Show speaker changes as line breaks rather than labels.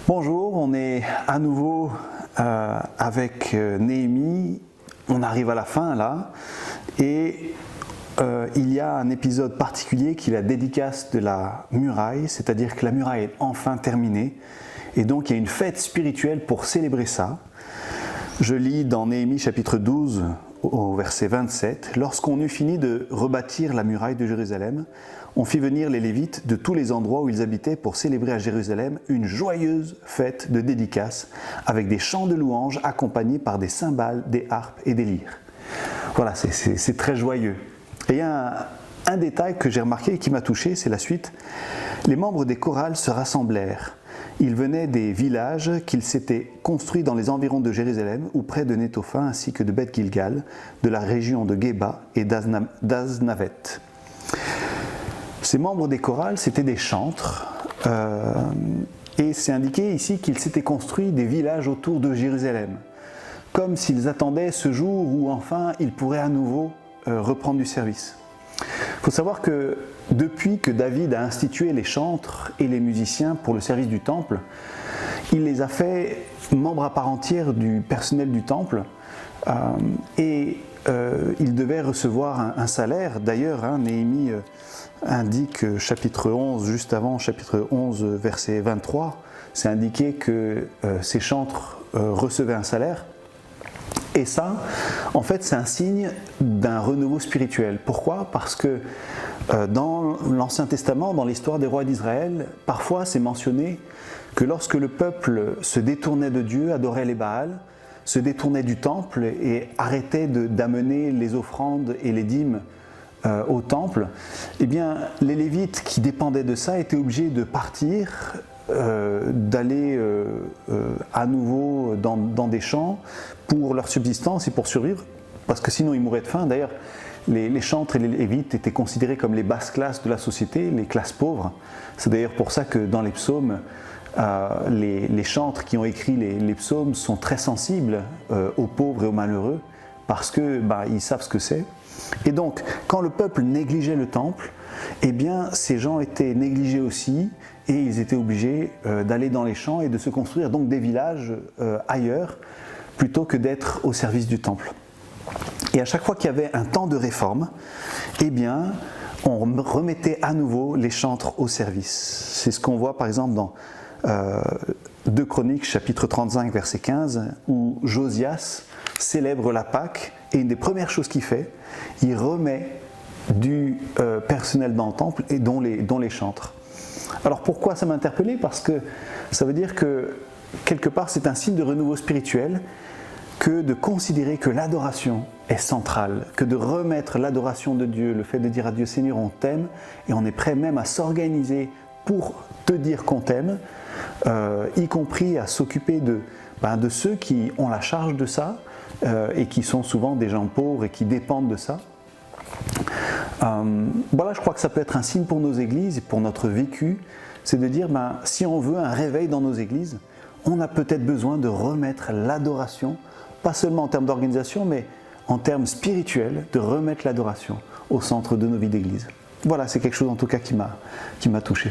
Bonjour, on est à nouveau avec Néhémie. On arrive à la fin là et il y a un épisode particulier qui est la dédicace de la muraille, c'est-à-dire que la muraille est enfin terminée et donc il y a une fête spirituelle pour célébrer ça. Je lis dans Néhémie chapitre 12 au verset 27, « Lorsqu'on eut fini de rebâtir la muraille de Jérusalem, on fit venir les Lévites de tous les endroits où ils habitaient pour célébrer à Jérusalem une joyeuse fête de dédicace avec des chants de louanges accompagnés par des cymbales, des harpes et des lyres. » Voilà, c'est très joyeux. Et il y a un détail que j'ai remarqué et qui m'a touché, c'est la suite. Les membres des chorales se rassemblèrent. Ils venaient des villages qu'ils s'étaient construits dans les environs de Jérusalem ou près de Nétopha ainsi que de Beth Gilgal, de la région de Géba et d'Aznavet. Ces membres des chorales, c'était des chantres et c'est indiqué ici qu'ils s'étaient construits des villages autour de Jérusalem, comme s'ils attendaient ce jour où enfin ils pourraient à nouveau reprendre du service. Il faut savoir que depuis que David a institué les chantres et les musiciens pour le service du temple, il les a fait membres à part entière du personnel du temple et ils devaient recevoir un salaire. D'ailleurs, Néhémie indique chapitre 11, juste avant chapitre 11 verset 23, c'est indiqué que ces chantres recevaient un salaire. Et ça, en fait, c'est un signe d'un renouveau spirituel. Pourquoi ? Parce que dans l'Ancien Testament, dans l'histoire des rois d'Israël, parfois c'est mentionné que lorsque le peuple se détournait de Dieu, adorait les Baals, se détournait du temple et arrêtait d'amener les offrandes et les dîmes au temple, eh bien, les Lévites qui dépendaient de ça étaient obligés de partir, d'aller à nouveau dans des champs pour leur subsistance et pour survivre, parce que sinon ils mouraient de faim. D'ailleurs, les chantres et les Lévites étaient considérés comme les basses classes de la société, les classes pauvres. C'est d'ailleurs pour ça que dans les psaumes, les chantres qui ont écrit les psaumes sont très sensibles aux pauvres et aux malheureux, parce que ils savent ce que c'est. Et donc, quand le peuple négligeait le temple, eh bien, ces gens étaient négligés aussi, et ils étaient obligés d'aller dans les champs et de se construire donc des villages ailleurs, plutôt que d'être au service du temple. Et à chaque fois qu'il y avait un temps de réforme, eh bien, on remettait à nouveau les chantres au service. C'est ce qu'on voit par exemple dans 2 Chroniques, chapitre 35, verset 15, où Josias célèbre la Pâque, et une des premières choses qu'il fait, il remet du personnel dans le temple, et dont les chantres. Alors pourquoi ça m'a interpellé ? Parce que ça veut dire que quelque part c'est un signe de renouveau spirituel que de considérer que l'adoration est centrale, que de remettre l'adoration de Dieu, le fait de dire à Dieu Seigneur on t'aime et on est prêt même à s'organiser pour te dire qu'on t'aime, y compris à s'occuper de ceux qui ont la charge de ça et qui sont souvent des gens pauvres et qui dépendent de ça. Voilà, je crois que ça peut être un signe pour nos églises et pour notre vécu, c'est de dire si on veut un réveil dans nos églises, on a peut-être besoin de remettre l'adoration, pas seulement en termes d'organisation, mais en termes spirituels, de remettre l'adoration au centre de nos vies d'église. Voilà, c'est quelque chose en tout cas qui m'a touché.